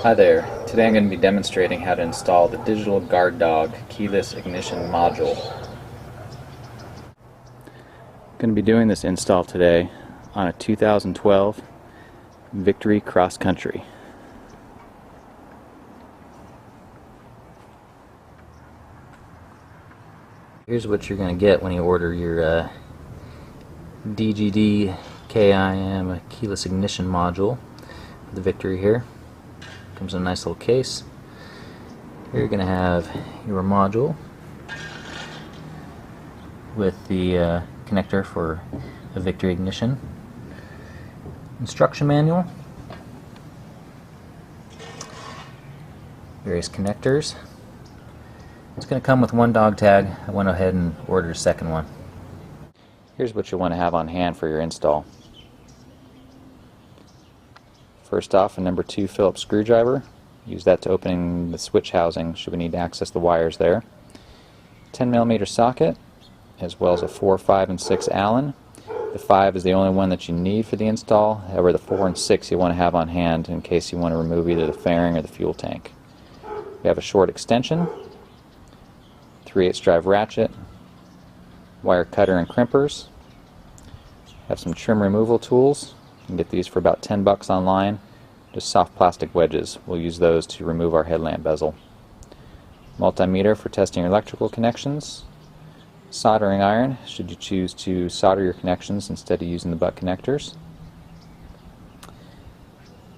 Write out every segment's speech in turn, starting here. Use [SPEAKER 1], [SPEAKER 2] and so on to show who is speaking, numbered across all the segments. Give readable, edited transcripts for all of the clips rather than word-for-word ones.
[SPEAKER 1] Hi there. Today I'm going to be demonstrating how to install the Digital Guard Dawg keyless ignition module. I'm going to be doing this install today on a 2012 Victory Cross Country. Here's what you're going to get when you order your DGD KIM keyless ignition module for the Victory here. Comes in a nice little case. Here you're going to have your module with the connector for a Victory ignition, instruction manual, various connectors. It's going to come with one dog tag. I went ahead and ordered a second one. Here's what you'll want to have on hand for your install. First off, a number 2 Phillips screwdriver. Use that to open the switch housing should we need to access the wires there. 10mm socket, as well as a 4, 5, and 6 Allen. The 5 is the only one that you need for the install. However, the 4 and 6 you want to have on hand in case you want to remove either the fairing or the fuel tank. We have a short extension, 3/8 drive ratchet, wire cutter and crimpers. Have some trim removal tools. You can get these for about $10 online. Just soft plastic wedges. We'll use those to remove our headlamp bezel. Multimeter for testing your electrical connections. Soldering iron, should you choose to solder your connections instead of using the butt connectors.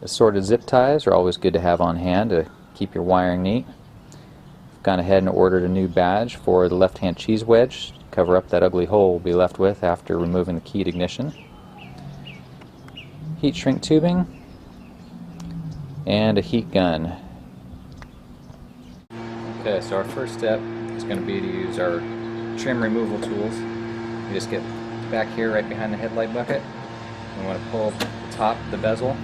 [SPEAKER 1] Assorted zip ties are always good to have on hand to keep your wiring neat. I've gone ahead and ordered a new badge for the left-hand cheese wedge to cover up that ugly hole we'll be left with after removing the keyed ignition. Heat shrink tubing, and a heat gun. Okay, so our first step is going to be to use our trim removal tools. You just get back here right behind the headlight bucket. We want to pull the top of the bezel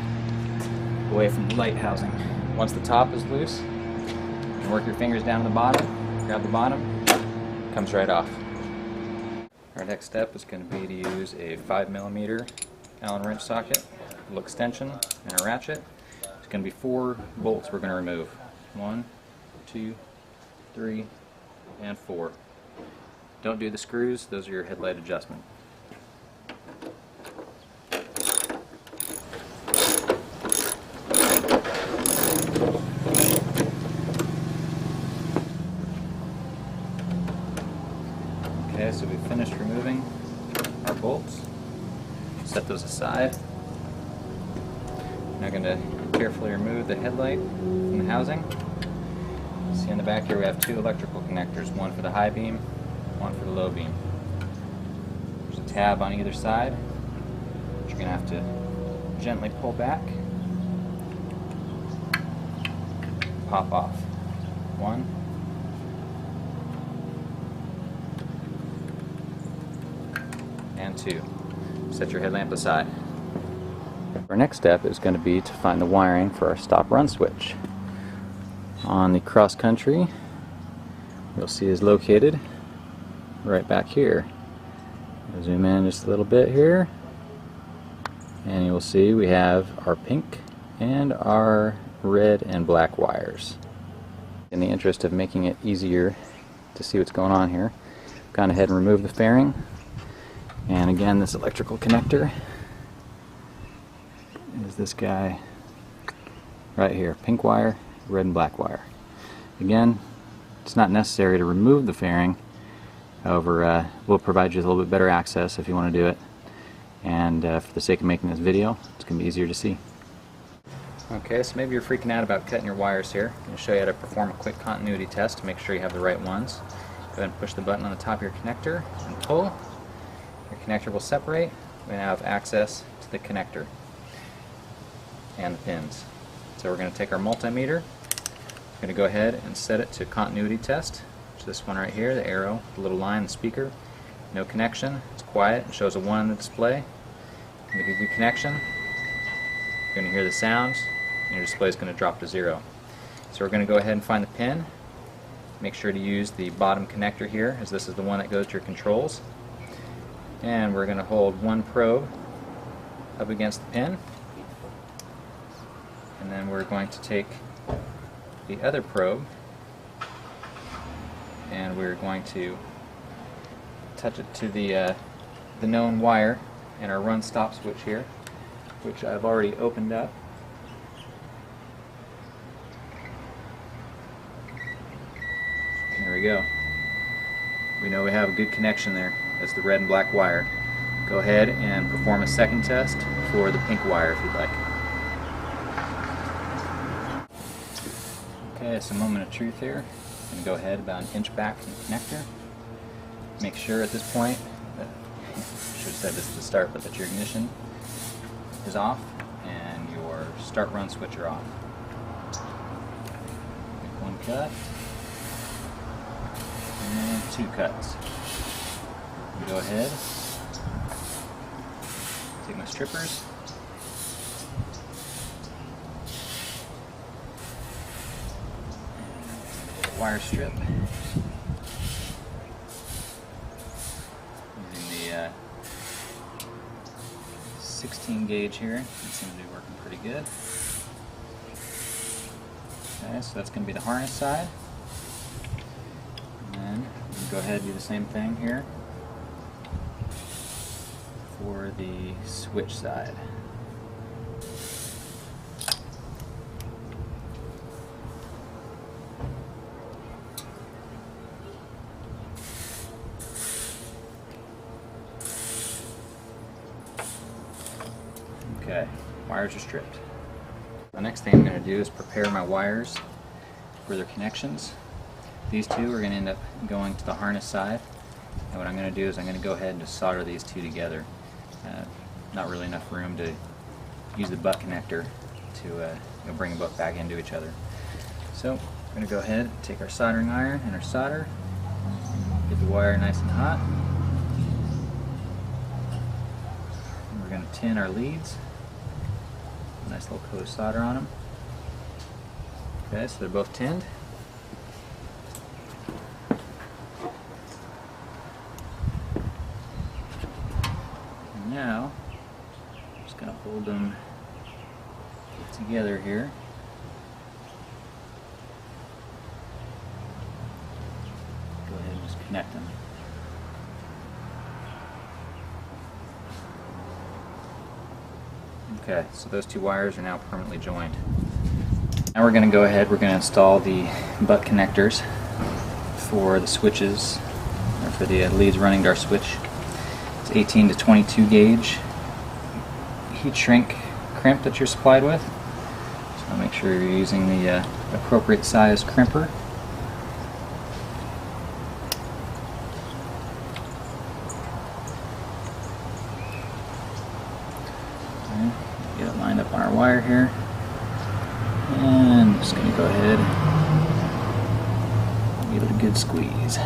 [SPEAKER 1] away from the light housing. Once the top is loose, you work your fingers down to the bottom, grab the bottom, it comes right off. Our next step is going to be to use a 5mm Allen wrench socket, a little extension, and a ratchet. It's going to be 4 bolts we're going to remove. 1, 2, 3, and 4. Don't do the screws, those are your headlight adjustment. Okay, so we've finished removing our bolts. Set those aside. Now I'm going to carefully remove the headlight from the housing. See in the back here we have 2 electrical connectors, one for the high beam, one for the low beam. There's a tab on either side, which you're going to have to gently pull back, pop off. 1, and 2. Set your headlamp aside. Our next step is going to be to find the wiring for our stop-run switch. On the cross country, you'll see is located right back here. I'll zoom in just a little bit here, and you will see we have our pink and our red and black wires. In the interest of making it easier to see what's going on here, I've gone ahead and removed the fairing. And again, this electrical connector is this guy right here, pink wire, red and black wire. Again, it's not necessary to remove the fairing. However, we'll provide you with a little bit better access if you want to do it. And for the sake of making this video, it's going to be easier to see. Okay, so maybe you're freaking out about cutting your wires here. I'm going to show you how to perform a quick continuity test to make sure you have the right ones. Go ahead and push the button on the top of your connector and pull. Your connector will separate. We now have access to the connector and the pins. So we're going to take our multimeter. We're going to go ahead and set it to continuity test. So this one right here, the arrow, the little line, the speaker. No connection. It's quiet. It shows a 1 on the display. When we do connection, you're going to hear the sounds, and your display is going to drop to 0. So we're going to go ahead and find the pin. Make sure to use the bottom connector here, as this is the one that goes to your controls. And we're going to hold one probe up against the pin, and then we're going to take the other probe, and we're going to touch it to the known wire in our run stop switch here, which I've already opened up. There we go. We know we have a good connection there. That's the red and black wire. Go ahead and perform a second test for the pink wire if you'd like. Okay, it's a moment of truth here. I'm going to go ahead about an inch back from the connector. Make sure at this point, I should have said this at the start, but that your ignition is off and your start run switch are off. Make one cut and two cuts. Go ahead, take my strippers, wire strip, using the 16 gauge here. It seems to be working pretty good. Okay, so that's going to be the harness side. And then we can go ahead and do the same thing here for the switch side. Okay, wires are stripped. The next thing I'm going to do is prepare my wires for their connections. These two are going to end up going to the harness side, and what I'm going to do is I'm going to go ahead and just solder these two together. Not really enough room to use the butt connector to bring them both back into each other. So we're going to go ahead and take our soldering iron and our solder, get the wire nice and hot. And we're going to tin our leads. Nice little coat of solder on them. Okay, so they're both tinned. And now, I'm just going to hold them together here. Go ahead and just connect them. Okay, so those two wires are now permanently joined. Now we're going to go ahead, we're going to install the butt connectors for the switches, or for the leads running to our switch. It's 18 to 22 gauge heat shrink crimp that you're supplied with. So make sure you're using the appropriate size crimper. Get it lined up on our wire here, and I'm just going to go ahead and give it a good squeeze.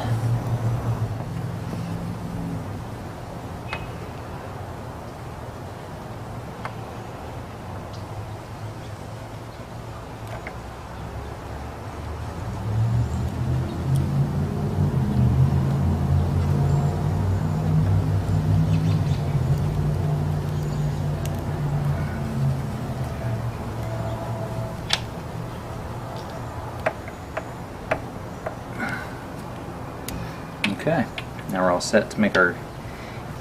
[SPEAKER 1] Okay, now we're all set to make our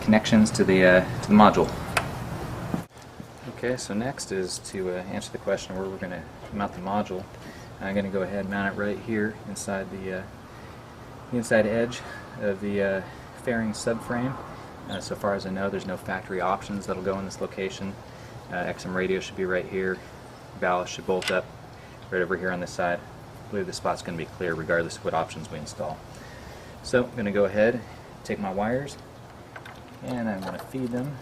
[SPEAKER 1] connections to the module. Okay, so next is to answer the question where we're going to mount the module. I'm going to go ahead and mount it right here inside the inside edge of the fairing subframe. So far as I know, there's no factory options that'll go in this location. XM radio should be right here. Ballast should bolt up right over here on this side. I believe the spot's going to be clear regardless of what options we install. So I'm going to go ahead, take my wires, and I'm going to feed them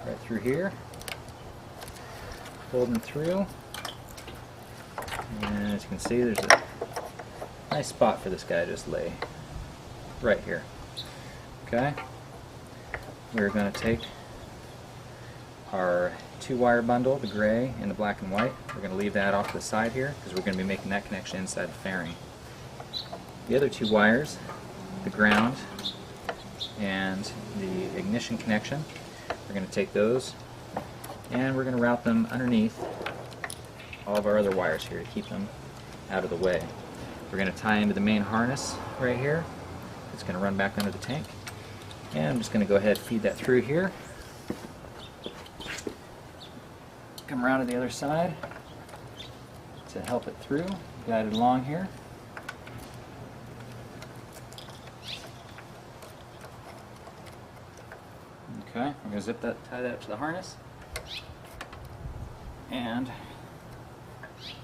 [SPEAKER 1] right through here, fold them through, and as you can see there's a nice spot for this guy to just lay right here. Okay, we're going to take our two wire bundle, the gray and the black and white. We're going to leave that off to the side here because we're going to be making that connection inside the fairing. The other two wires, the ground and the ignition connection, we're going to take those and we're going to route them underneath all of our other wires here to keep them out of the way. We're going to tie into the main harness right here. It's going to run back under the tank. And I'm just going to go ahead and feed that through here. Come around to the other side to help it through, guide it along here. Okay, we're going to tie that up to the harness. And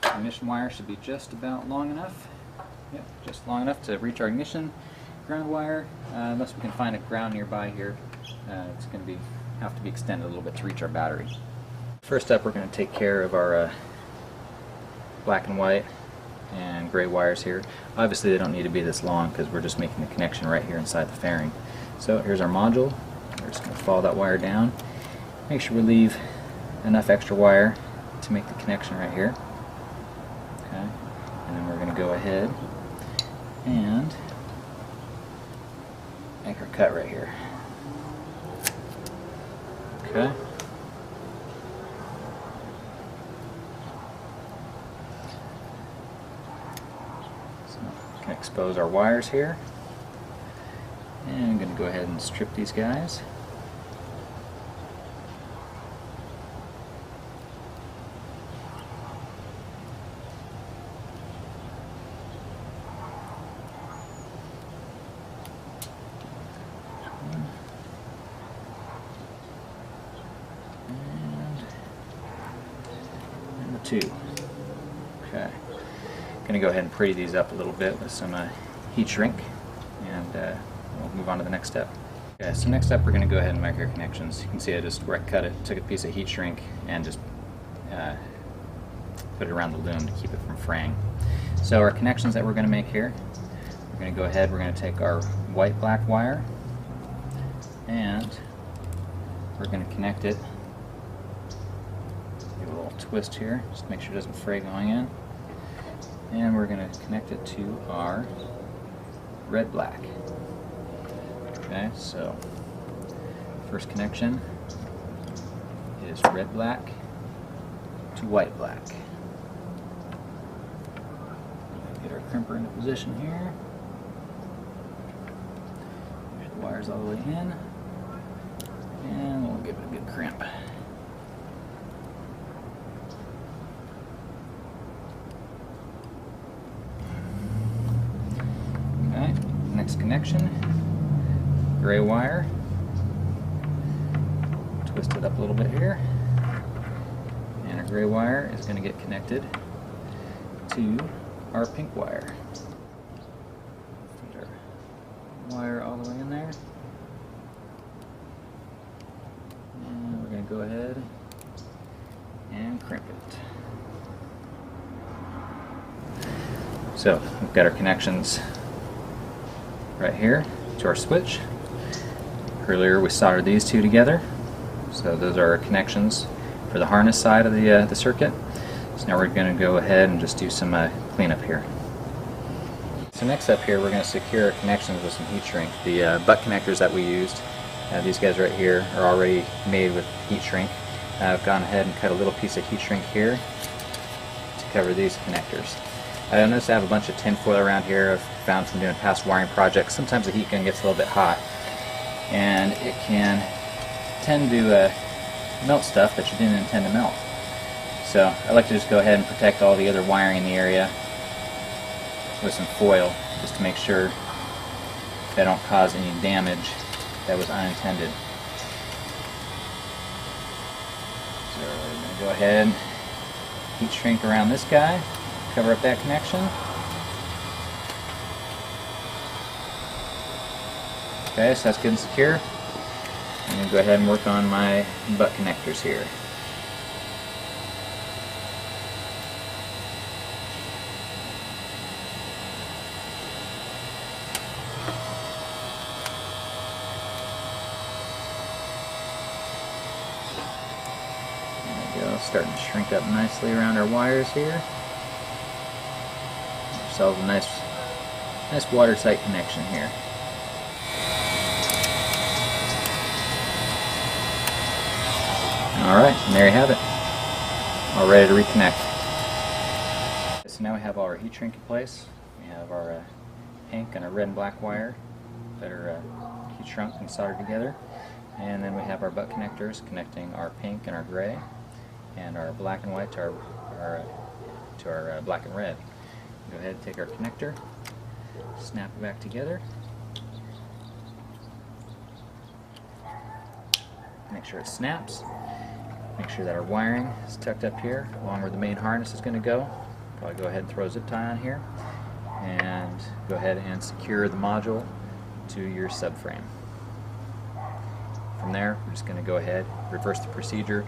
[SPEAKER 1] the ignition wire should be just about long enough. Yep, just long enough to reach our ignition ground wire. Unless we can find a ground nearby here, it's going to have to be extended a little bit to reach our battery. First up, we're going to take care of our black and white and gray wires here. Obviously they don't need to be this long because we're just making the connection right here inside the fairing. So here's our module. We're just going to follow that wire down. Make sure we leave enough extra wire to make the connection right here. Okay, and then we're going to go ahead and make our cut right here. Okay. So we can expose our wires here. And I'm going to go ahead and strip these guys. Two. Okay. Going to go ahead and pretty these up a little bit with some heat shrink, and we'll move on to the next step. Okay, so next up we're going to go ahead and make our connections. You can see I just where I cut it, took a piece of heat shrink and just put it around the loom to keep it from fraying. So our connections that we're going to make here, we're going to go ahead, we're going to take our white-black wire and we're going to connect it. Twist here, just to make sure it doesn't fray going in. And we're going to connect it to our red-black. Okay, so first connection is red-black to white-black. Get our crimper into position here. Push the wires all the way in. And we'll give it a good crimp. Next connection, gray wire, twist it up a little bit here, and our gray wire is going to get connected to our pink wire. Feed our wire all the way in there, and we're going to go ahead and crimp it. So we've got our connections right here to our switch. Earlier we soldered these two together, so those are our connections for the harness side of the circuit. So now we're going to go ahead and just do some cleanup here. So next up here we're going to secure our connections with some heat shrink. The butt connectors that we used, these guys right here, are already made with heat shrink. I've gone ahead and cut a little piece of heat shrink here to cover these connectors. I noticed I have a bunch of tin foil around here I've found from doing past wiring projects. Sometimes the heat gun gets a little bit hot and it can tend to melt stuff that you didn't intend to melt. So I like to just go ahead and protect all the other wiring in the area with some foil just to make sure that I don't cause any damage that was unintended. So we're going to go ahead and heat shrink around this guy. Cover up that connection. Okay, so that's good and secure. I'm going to go ahead and work on my butt connectors here. There we go, starting to shrink up nicely around our wires here. A nice watertight connection here. Alright, and there you have it. All ready to reconnect. so now we have all our heat shrink in place. We have our pink and our red and black wire that are heat shrunk and soldered together. And then we have our butt connectors connecting our pink and our gray, and our black and white to our black and red. Go ahead and take our connector, snap it back together. Make sure it snaps. Make sure that our wiring is tucked up here along where the main harness is going to go. Probably go ahead and throw a zip tie on here, and go ahead and secure the module to your subframe. From there, we're just going to go ahead, reverse the procedure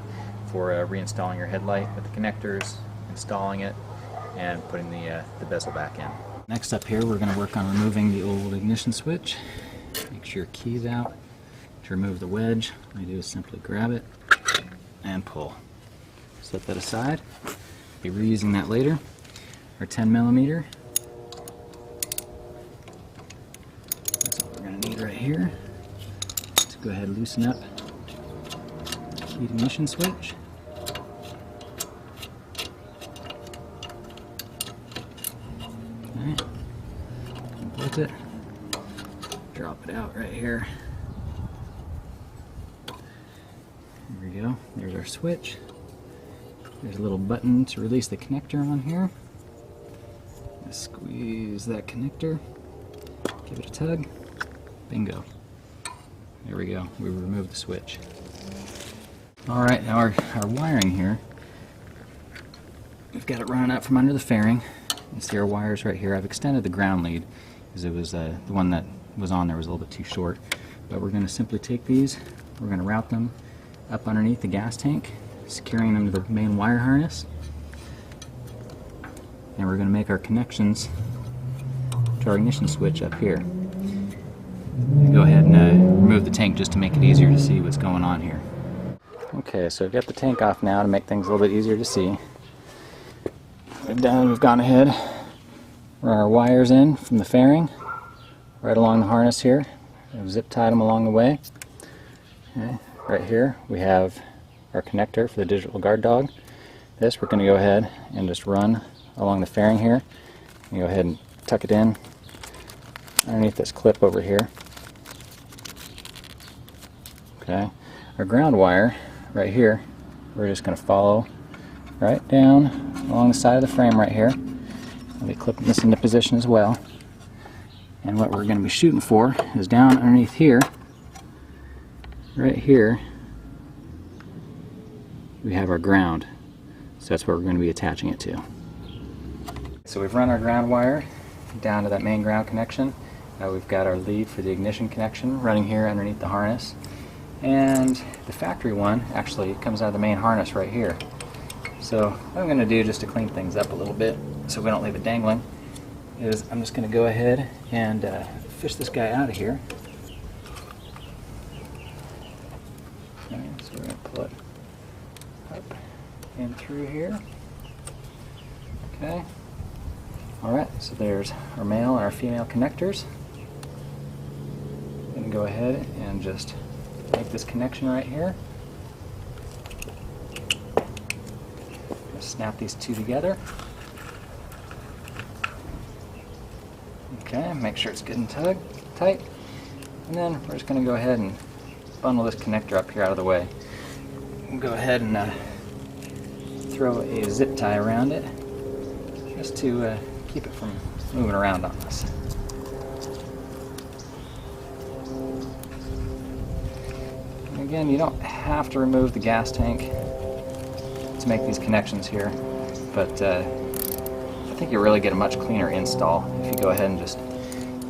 [SPEAKER 1] for reinstalling your headlight with the connectors, installing it, and putting the bezel back in. Next up here, we're going to work on removing the old ignition switch. Make sure your key's out. To remove the wedge, all you do is simply grab it and pull. Set that aside. Be reusing that later. Our 10mm. That's all we're going to need right here. Let's go ahead and loosen up the key ignition switch. Okay. Bolt it. Drop it out right here. There we go. There's our switch. There's a little button to release the connector on here. Just squeeze that connector. Give it a tug. Bingo. There we go. We removed the switch. Alright, now our wiring here. We've got it running out from under the fairing. You see our wires right here. I've extended the ground lead because it was the one that was on there was a little bit too short. But we're going to simply take these. We're going to route them up underneath the gas tank, securing them to the main wire harness. And we're going to make our connections to our ignition switch up here. Go ahead and remove the tank just to make it easier to see what's going on here. Okay, so I've got the tank off now to make things a little bit easier to see. We've gone ahead, run our wires in from the fairing right along the harness here. I've zip tied them along the way. Okay. Right here we have our connector for the Digital Guard Dawg. This we're going to go ahead and just run along the fairing here. And go ahead and tuck it in underneath this clip over here. Okay, our ground wire right here, we're just going to follow right down along the side of the frame right here. I'll be clipping this into position as well. And what we're going to be shooting for is down underneath here. Right here we have our ground, so that's what we're going to be attaching it to. So we've run our ground wire down to that main ground connection. We've got our lead for the ignition connection running here underneath the harness, and the factory one actually comes out of the main harness right here. So what I'm going to do just to clean things up a little bit so we don't leave it dangling is I'm just going to go ahead and fish this guy out of here. Okay, so we're going to pull it up and through here. Okay. Alright, so there's our male and our female connectors. I'm going to go ahead and just make this connection right here. Just snap these two together. Okay, make sure it's good and tight. And then we're just going to go ahead and bundle this connector up here out of the way. We'll go ahead and throw a zip tie around it just to keep it from moving around on us. And again, you don't have to remove the gas tank to make these connections here, but I think you really get a much cleaner install if you go ahead and just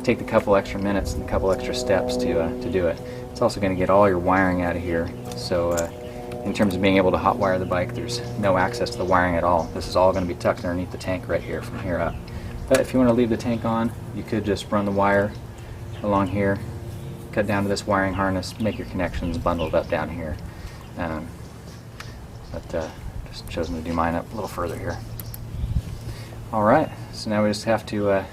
[SPEAKER 1] take the couple extra minutes and a couple extra steps to do it. It's also going to get all your wiring out of here, so in terms of being able to hot wire the bike, there's no access to the wiring at all. This is all going to be tucked underneath the tank right here from here up. But if you want to leave the tank on, you could just run the wire along here, cut down to this wiring harness, make your connections bundled up down here. Just chosen to do mine up a little further here. Alright, so now we just have to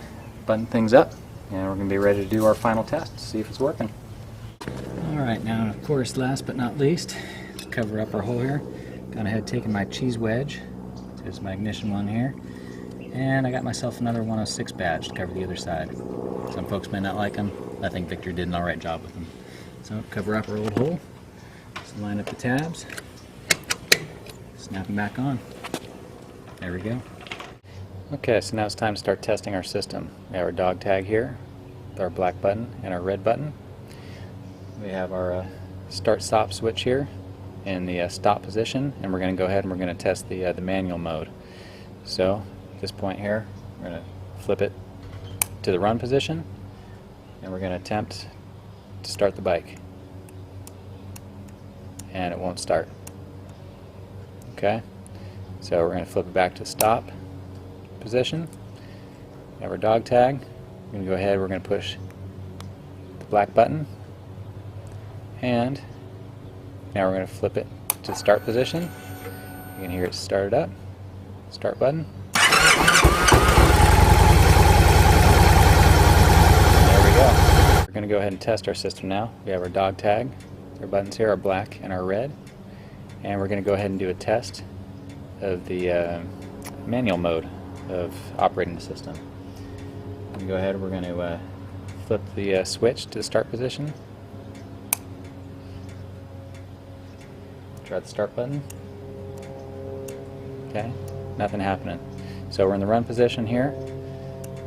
[SPEAKER 1] button things up, and we're going to be ready to do our final test to see if it's working. Alright, now of course, last but not least, to cover up our hole here, gone ahead taking my cheese wedge, there's my ignition one here, And I got myself another 106 badge to cover the other side. Some folks may not like them. I think Victor did an alright job with them. So cover up our old hole. Just line up the tabs. Snap them back on. There we go. Okay, so now it's time to start testing our system. We have our dog tag here with our black button and our red button. We have our start-stop switch here in the stop position, and we're going to go ahead and we're going to test the manual mode. So at this point here, we're going to flip it to the run position, and we're going to attempt to start the bike. And it won't start. Okay, so we're going to flip it back to stop position. We have our dog tag. We're going to go ahead, we're going to push the black button, and now we're going to flip it to start position. You can hear it start it up. Start button. There we go. We're going to go ahead and test our system now. We have our dog tag. Our buttons here are black and are red. And we're going to go ahead and do a test of the manual mode of operating the system. We go ahead, we're going to flip the switch to the start position. Try the start button. Okay, nothing happening. So we're in the run position here,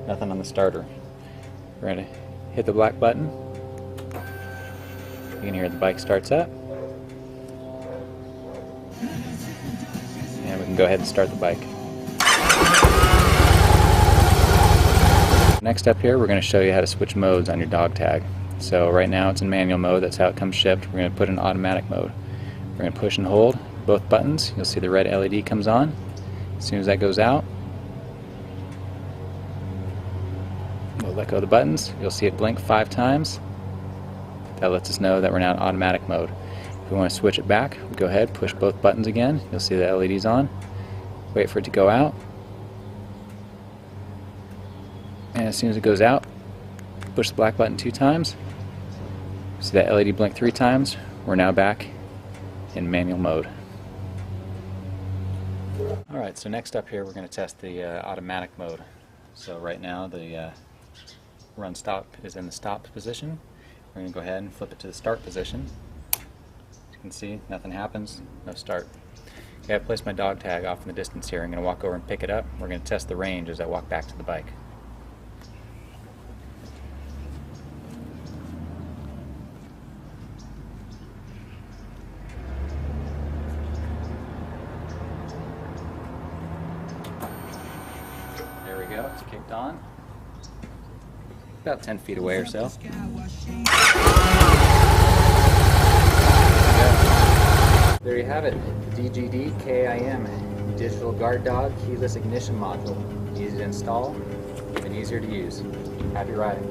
[SPEAKER 1] nothing on the starter. We're going to hit the black button. You can hear the bike starts up. And we can go ahead and start the bike. Next up here, we're going to show you how to switch modes on your dog tag. So right now it's in manual mode, that's how it comes shipped. We're going to put it in automatic mode. We're going to push and hold both buttons. You'll see the red LED comes on. As soon as that goes out, we'll let go of the buttons. You'll see it blink 5 times. That lets us know that we're now in automatic mode. If we want to switch it back, we go ahead, push both buttons again. You'll see the LEDs on. Wait for it to go out. And as soon as it goes out, push the black button 2 times. See that LED blink 3 times. We're now back in manual mode. Alright, so next up here we're going to test the automatic mode. So right now the run stop is in the stop position. We're going to go ahead and flip it to the start position. As you can see, nothing happens, no start. Okay, I've placed my dog tag off in the distance here. I'm going to walk over and pick it up. We're going to test the range as I walk back to the bike. There we go, it's kicked on. About 10 feet away or so. There you have it, DGD KIM, Digital Guard Dawg keyless ignition module. Easy to install, even easier to use. Happy riding.